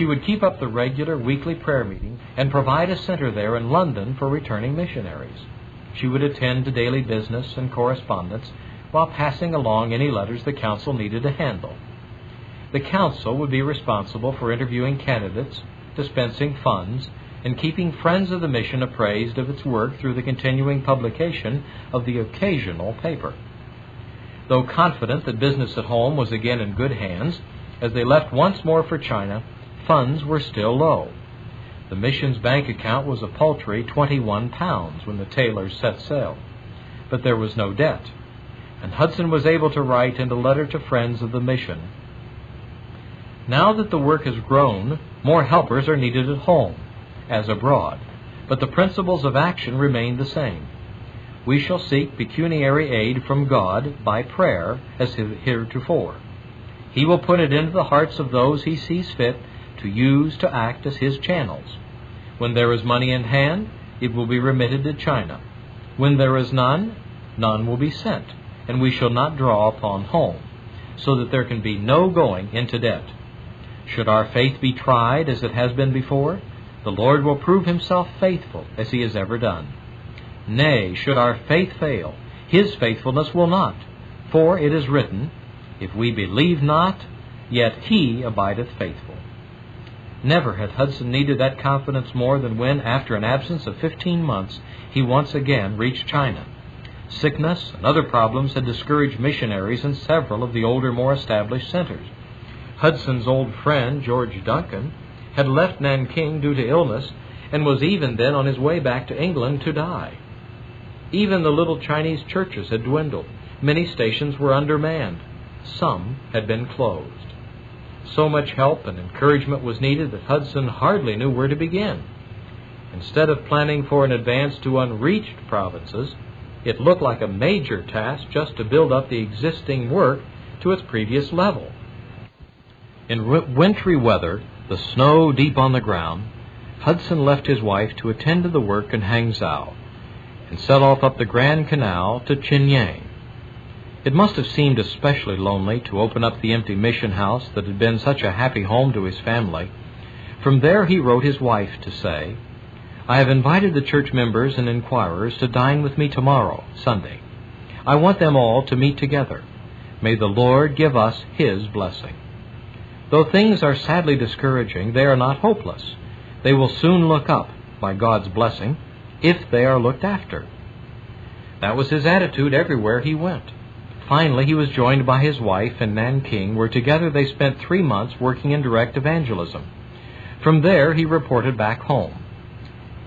she would keep up the regular weekly prayer meetings and provide a center there in London for returning missionaries. She would attend to daily business and correspondence while passing along any letters the council needed to handle. The council would be responsible for interviewing candidates, dispensing funds, and keeping friends of the mission appraised of its work through the continuing publication of the occasional paper. Though confident that business at home was again in good hands, as they left once more for China, funds were still low. The mission's bank account was a paltry £21 when the Taylors set sail, but there was no debt, and Hudson was able to write in a letter to friends of the mission, "Now that the work has grown, more helpers are needed at home, as abroad, but the principles of action remain the same. We shall seek pecuniary aid from God by prayer as heretofore. He will put it into the hearts of those He sees fit to use to act as His channels. When there is money in hand, it will be remitted to China. When there is none, none will be sent, and we shall not draw upon home, so that there can be no going into debt. Should our faith be tried as it has been before, the Lord will prove Himself faithful as He has ever done. Nay, should our faith fail, His faithfulness will not. For it is written, If we believe not, yet He abideth faithful." Never had Hudson needed that confidence more than when, after an absence of 15 months, he once again reached China. Sickness and other problems had discouraged missionaries in several of the older, more established centers. Hudson's old friend, George Duncan, had left Nanking due to illness and was even then on his way back to England to die. Even the little Chinese churches had dwindled. Many stations were undermanned. Some had been closed. So much help and encouragement was needed that Hudson hardly knew where to begin. Instead of planning for an advance to unreached provinces, it looked like a major task just to build up the existing work to its previous level. In wintry weather, the snow deep on the ground, Hudson left his wife to attend to the work in Hangzhou and set off up the Grand Canal to Chinyang. It must have seemed especially lonely to open up the empty mission house that had been such a happy home to his family. From there he wrote his wife to say, "I have invited the church members and inquirers to dine with me tomorrow, Sunday. I want them all to meet together. May the Lord give us His blessing. Though things are sadly discouraging, they are not hopeless. They will soon look up, by God's blessing, if they are looked after." That was his attitude everywhere he went. Finally, he was joined by his wife in Nanking, where together they spent 3 months working in direct evangelism. From there, he reported back home.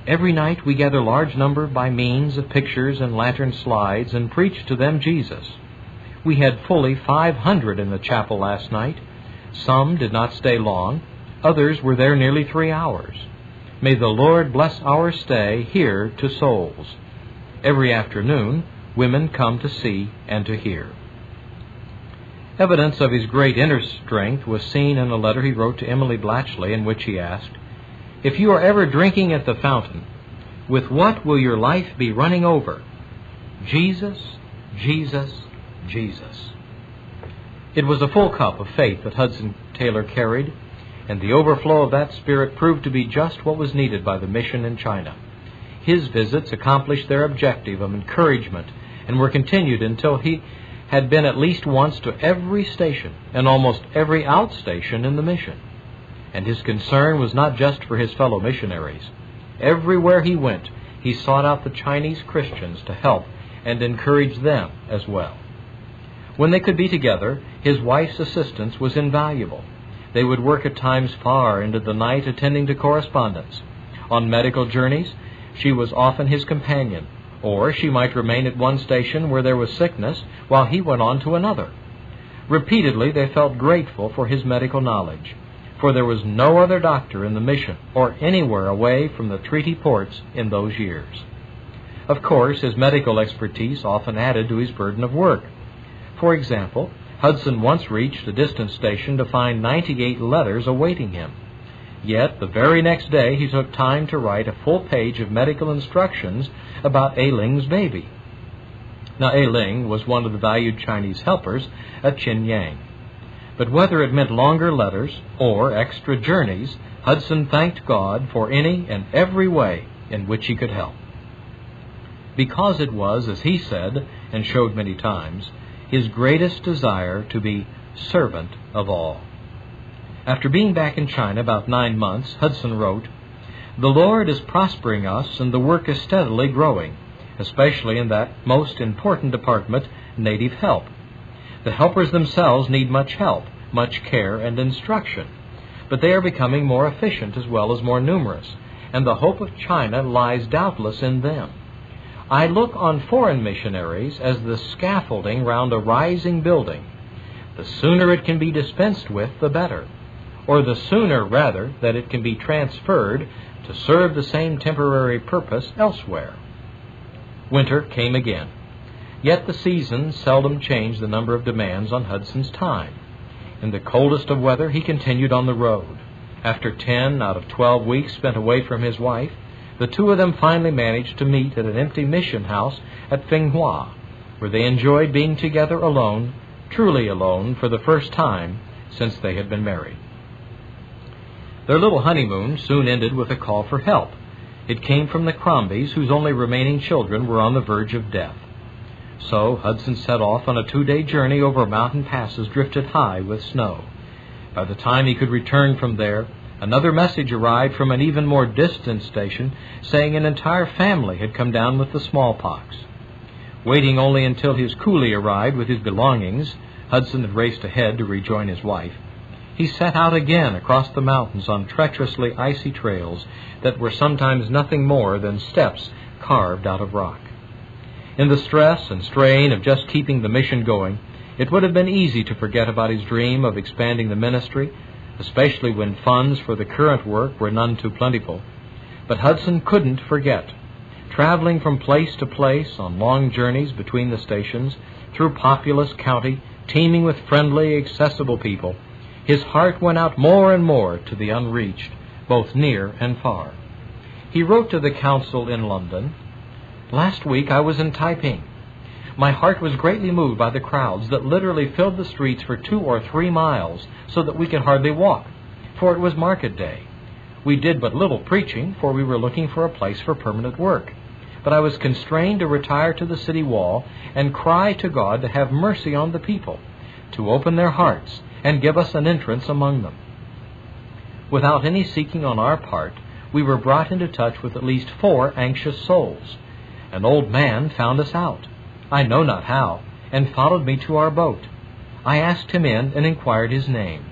"Every night we gather large number by means of pictures and lantern slides and preach to them Jesus. We had fully 500 in the chapel last night. Some did not stay long. Others were there nearly 3 hours. May the Lord bless our stay here to souls. Every afternoon, women come to see and to hear." Evidence of his great inner strength was seen in a letter he wrote to Emily Blatchley, in which he asked, "If you are ever drinking at the fountain, with what will your life be running over? Jesus, Jesus, Jesus." It was a full cup of faith that Hudson Taylor carried, and the overflow of that spirit proved to be just what was needed by the mission in China. His visits accomplished their objective of encouragement and were continued until he had been at least once to every station and almost every outstation in the mission. And his concern was not just for his fellow missionaries. Everywhere he went, he sought out the Chinese Christians to help and encourage them as well. When they could be together, his wife's assistance was invaluable. They would work at times far into the night attending to correspondence. On medical journeys, she was often his companion, or she might remain at one station where there was sickness while he went on to another. Repeatedly they felt grateful for his medical knowledge, for there was no other doctor in the mission or anywhere away from the treaty ports in those years. Of course, his medical expertise often added to his burden of work. For example, Hudson once reached a distant station to find 98 letters awaiting him. Yet, the very next day, he took time to write a full page of medical instructions about Ailing's baby. Now, Ailing was one of the valued Chinese helpers at Chinyang. But whether it meant longer letters or extra journeys, Hudson thanked God for any and every way in which he could help. Because it was, as he said, and showed many times, his greatest desire to be servant of all. After being back in China about 9 months, Hudson wrote, "The Lord is prospering us, and the work is steadily growing, especially in that most important department, native help. The helpers themselves need much help, much care and instruction, but they are becoming more efficient as well as more numerous, and the hope of China lies doubtless in them. I look on foreign missionaries as the scaffolding round a rising building. The sooner it can be dispensed with, the better, or the sooner, rather, that it can be transferred to serve the same temporary purpose elsewhere." Winter came again, yet the seasons seldom changed the number of demands on Hudson's time. In the coldest of weather he continued on the road. After 10 out of 12 weeks spent away from his wife, the two of them finally managed to meet at an empty mission house at Finghua, where they enjoyed being together alone, truly alone, for the first time since they had been married. Their little honeymoon soon ended with a call for help. It came from the Crombies, whose only remaining children were on the verge of death. So Hudson set off on a 2-day journey over mountain passes drifted high with snow. By the time he could return from there, another message arrived from an even more distant station saying an entire family had come down with the smallpox. Waiting only until his coolie arrived with his belongings, Hudson had raced ahead to rejoin his wife. He set out again across the mountains on treacherously icy trails that were sometimes nothing more than steps carved out of rock. In the stress and strain of just keeping the mission going, it would have been easy to forget about his dream of expanding the ministry, especially when funds for the current work were none too plentiful. But Hudson couldn't forget. Traveling from place to place on long journeys between the stations, through populous country, teeming with friendly, accessible people, his heart went out more and more to the unreached, both near and far. He wrote to the council in London, "Last week I was in Taiping. My heart was greatly moved by the crowds that literally filled the streets for 2 or 3 miles so that we could hardly walk, for it was market day. We did but little preaching, for we were looking for a place for permanent work. But I was constrained to retire to the city wall and cry to God to have mercy on the people, to open their hearts and give us an entrance among them. Without any seeking on our part, we were brought into touch with at least 4 anxious souls. An old man found us out, I know not how, and followed me to our boat. I asked him in and inquired his name.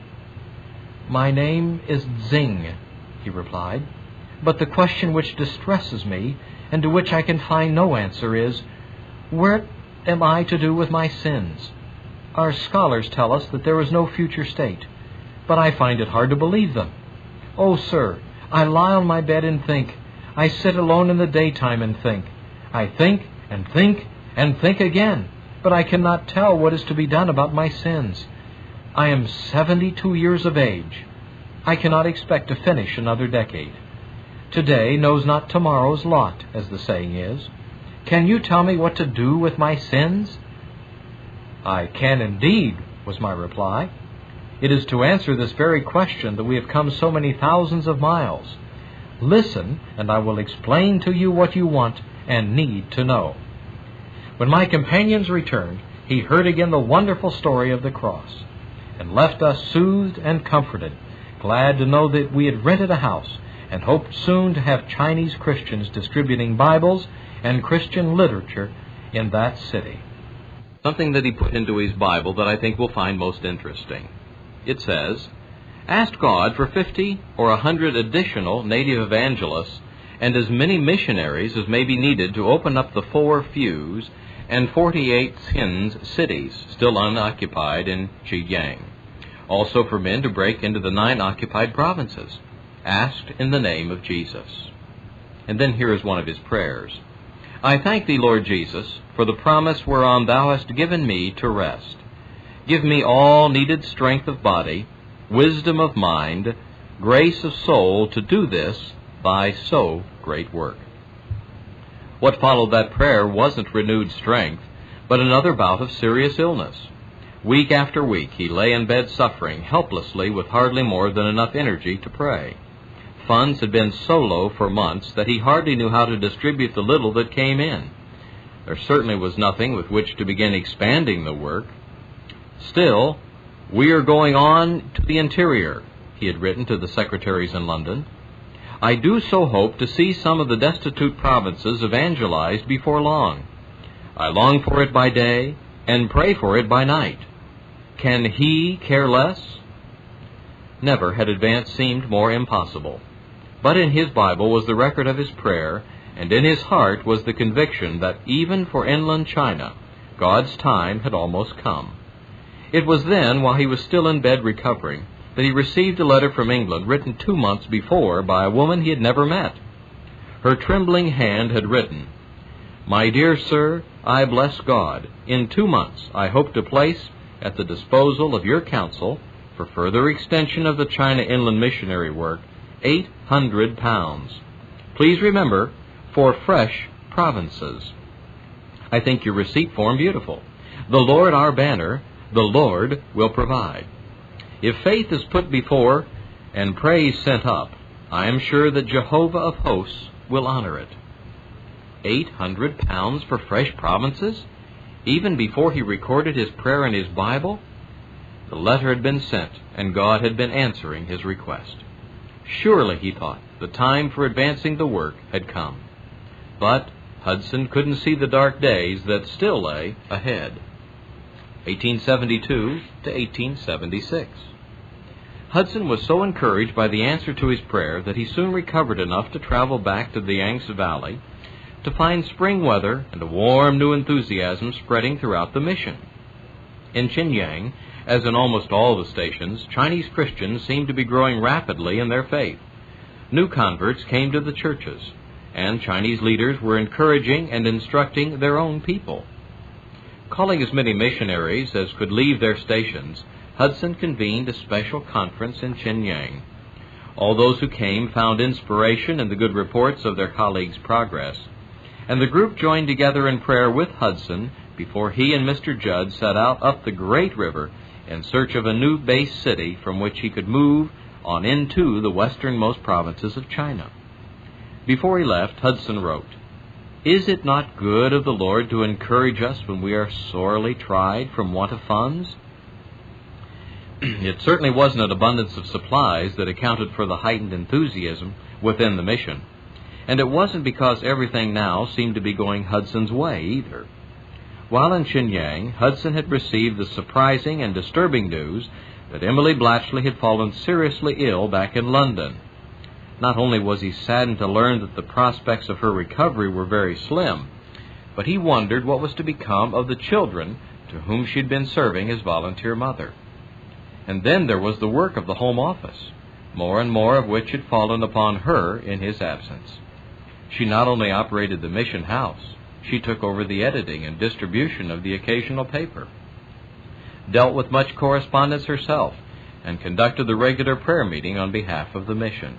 'My name is Zing,' he replied, 'but the question which distresses me, and to which I can find no answer, is, what am I to do with my sins? Our scholars tell us that there is no future state, but I find it hard to believe them. Oh, sir, I lie on my bed and think. I sit alone in the daytime and think. I think and think and think again, but I cannot tell what is to be done about my sins. I am 72 years of age. I cannot expect to finish another decade. Today knows not tomorrow's lot, as the saying is. Can you tell me what to do with my sins?' 'I can indeed,' was my reply. 'It is to answer this very question that we have come so many thousands of miles. Listen, and I will explain to you what you want and need to know.' When my companions returned, he heard again the wonderful story of the cross, and left us soothed and comforted, glad to know that we had rented a house, and hoped soon to have Chinese Christians distributing Bibles and Christian literature in that city." Something that he put into his Bible that I think we'll find most interesting. It says, "Ask God for 50 or 100 additional native evangelists and as many missionaries as may be needed to open up the 4 feus and 48 Xin's cities still unoccupied in Zhejiang. Also for men to break into the 9 occupied provinces. Asked in the name of Jesus." And then here is one of his prayers. "I thank thee, Lord Jesus, for the promise whereon thou hast given me to rest. Give me all needed strength of body, wisdom of mind, grace of soul to do this, thy so great work." What followed that prayer wasn't renewed strength, but another bout of serious illness. Week after week he lay in bed suffering helplessly with hardly more than enough energy to pray. Funds had been so low for months that he hardly knew how to distribute the little that came in. There certainly was nothing with which to begin expanding the work. Still, "We are going on to the interior," he had written to the secretaries in London. "I do so hope to see some of the destitute provinces evangelized before long. I long for it by day and pray for it by night. Can he care less?" Never had advance seemed more impossible. But in his Bible was the record of his prayer, and in his heart was the conviction that even for inland China, God's time had almost come. It was then, while he was still in bed recovering, that he received a letter from England written 2 months before by a woman he had never met. Her trembling hand had written, "My dear sir, I bless God. In 2 months I hope to place at the disposal of your council, for further extension of the China inland missionary work, £800. Please remember, for fresh provinces." I think your receipt form beautiful. The Lord our banner, the Lord will provide. If faith is put before and praise sent up, I am sure that Jehovah of hosts will honor it. £800 for fresh provinces, even before he recorded his prayer in his Bible? The letter had been sent, and God had been answering his request. Surely, he thought, the time for advancing the work had come. But Hudson couldn't see the dark days that still lay ahead. 1872 to 1876. Hudson was so encouraged by the answer to his prayer that he soon recovered enough to travel back to the Yangtze Valley to find spring weather and a warm new enthusiasm spreading throughout the mission. In Xinyang, as in almost all the stations, Chinese Christians seemed to be growing rapidly in their faith. New converts came to the churches, and Chinese leaders were encouraging and instructing their own people. Calling as many missionaries as could leave their stations, Hudson convened a special conference in Xinyang. All those who came found inspiration in the good reports of their colleagues' progress, and the group joined together in prayer with Hudson before he and Mr. Judd set out up the great river in search of a new base city from which he could move on into the westernmost provinces of China. Before he left, Hudson wrote, "Is it not good of the Lord to encourage us when we are sorely tried from want of funds?" It certainly wasn't an abundance of supplies that accounted for the heightened enthusiasm within the mission, and it wasn't because everything now seemed to be going Hudson's way either. While in Xinyang, Hudson had received the surprising and disturbing news that Emily Blatchley had fallen seriously ill back in London. Not only was he saddened to learn that the prospects of her recovery were very slim, but he wondered what was to become of the children to whom she had been serving as volunteer mother. And then there was the work of the Home Office, more and more of which had fallen upon her in his absence. She not only operated the mission house, she took over the editing and distribution of the occasional paper, dealt with much correspondence herself, and conducted the regular prayer meeting on behalf of the mission.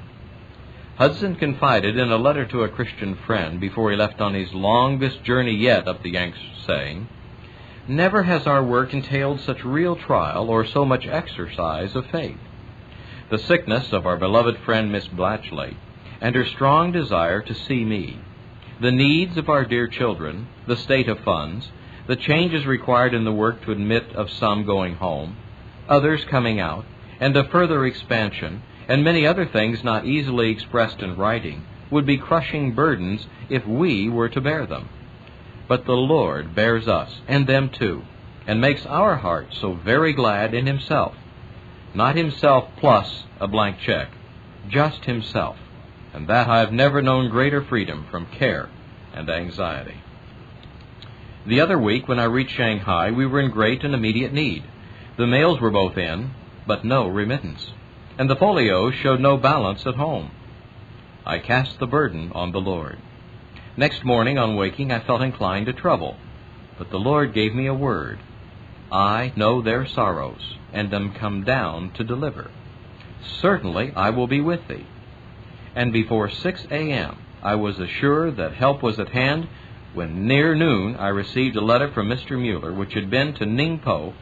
Hudson confided in a letter to a Christian friend before he left on his longest journey yet up the Yangtze, saying, "Never has our work entailed such real trial or so much exercise of faith. The sickness of our beloved friend Miss Blatchley, and her strong desire to see me, the needs of our dear children, the state of funds, the changes required in the work to admit of some going home, others coming out, and a further expansion, and many other things not easily expressed in writing, would be crushing burdens if we were to bear them. But the Lord bears us, and them too, and makes our hearts so very glad in Himself. Not Himself plus a blank check, just Himself, and that I have never known greater freedom from care and anxiety." The other week, when I reached Shanghai, we were in great and immediate need. The mails were both in, but no remittance, and the folios showed no balance at home. I cast the burden on the Lord. Next morning, on waking, I felt inclined to trouble, but the Lord gave me a word. "I know their sorrows, and am come down to deliver. Certainly I will be with thee." And before 6 a.m., I was assured that help was at hand, when near noon I received a letter from Mr. Mueller, which had been to Ningpo